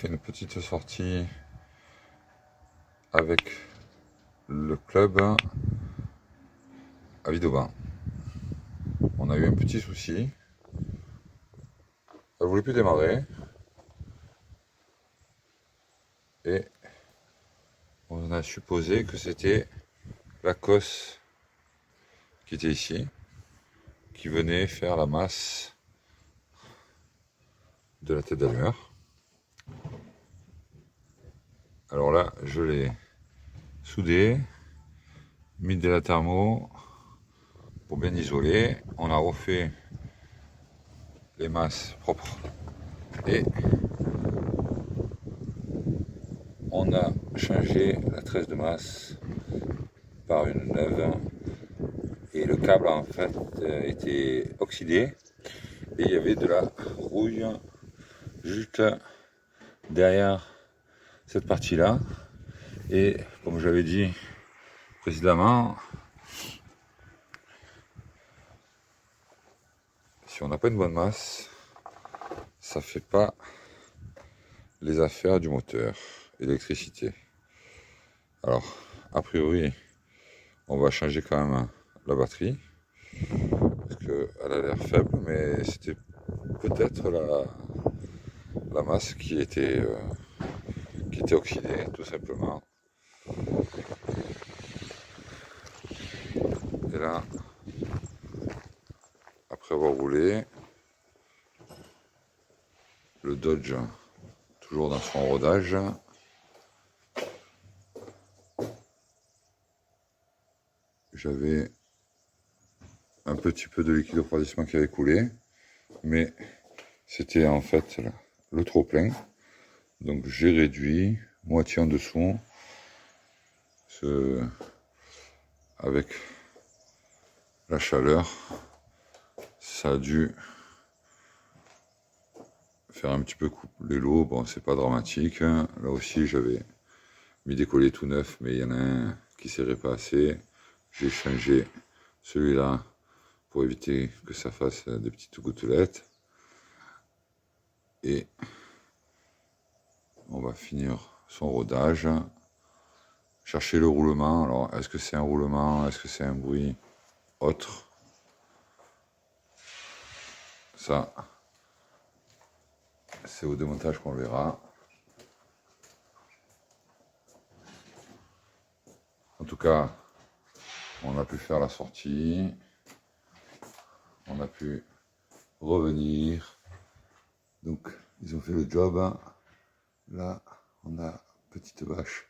fait une petite sortie avec le club à Vidauban. On a eu un petit souci. Ça ne voulait plus démarrer. Et on a supposé que c'était la cosse qui était ici, qui venait faire la masse de la tête d'allumeur. Alors là, je l'ai soudé, mis de la thermo pour bien isoler. On a refait les masses propres et on a changé la tresse de masse par une neuve et le câble en fait était oxydé et il y avait de la rouille juste derrière cette partie là. Et comme j'avais dit précédemment, si on n'a pas une bonne masse, ça fait pas les affaires du moteur et l'électricité. Alors a priori on va changer quand même la batterie parce qu'elle a l'air faible, mais c'était peut-être la masse qui était oxydée tout simplement. Et là, après avoir roulé, le Dodge toujours dans son rodage, j'avais un petit peu de liquide refroidissement qui avait coulé, mais c'était en fait le trop plein. Donc j'ai réduit moitié en dessous, avec la chaleur, ça a dû faire un petit peu couler l'eau. Bon, c'est pas dramatique. Là aussi, j'avais mis des colliers tout neufs, mais il y en a un qui serrait pas assez. J'ai changé celui-là pour éviter que ça fasse des petites gouttelettes. Et on va finir son rodage. Chercher le roulement. Alors, est-ce que c'est un roulement? Est-ce que c'est un bruit autre? Ça, c'est au démontage qu'on le verra. En tout cas, on a pu faire la sortie. On a pu revenir. Donc, ils ont fait le job. Là, on a petite vache.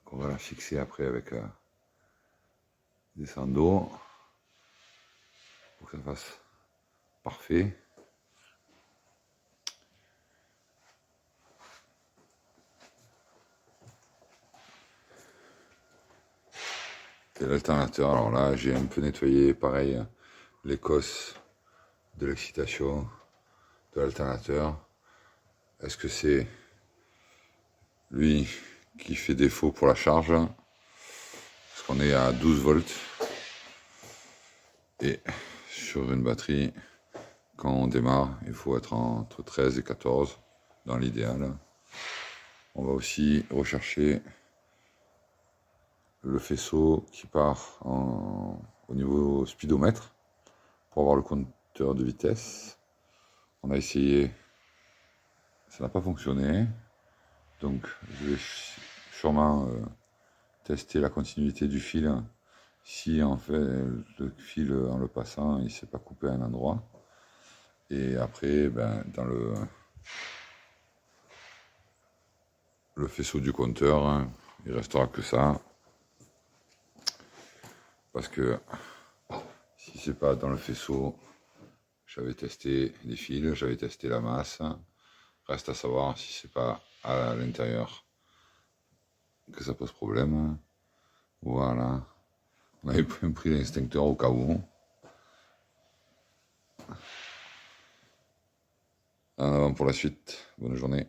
Donc, on va la fixer après avec des sandos pour que ça fasse parfait. Et l'alternateur, alors là, j'ai un peu nettoyé, pareil, les cosses de l'excitation de l'alternateur. Est-ce que c'est lui qui fait défaut pour la charge? Parce qu'on est à 12 volts. Et sur une batterie, quand on démarre, il faut être entre 13 et 14 dans l'idéal. On va aussi rechercher le faisceau qui part au niveau speedomètre pour avoir le compteur de vitesse. On a essayé, ça n'a pas fonctionné. Donc je vais sûrement tester la continuité du fil. Si en fait le fil en le passant il ne s'est pas coupé à un endroit. Et après, ben, dans le faisceau du compteur, hein, il restera que ça. Parce que si c'est pas dans le faisceau, j'avais testé les fils, j'avais testé la masse. Reste à savoir si c'est pas à l'intérieur que ça pose problème. Voilà. On avait pris l'extincteur au cas où. En avant pour la suite. Bonne journée.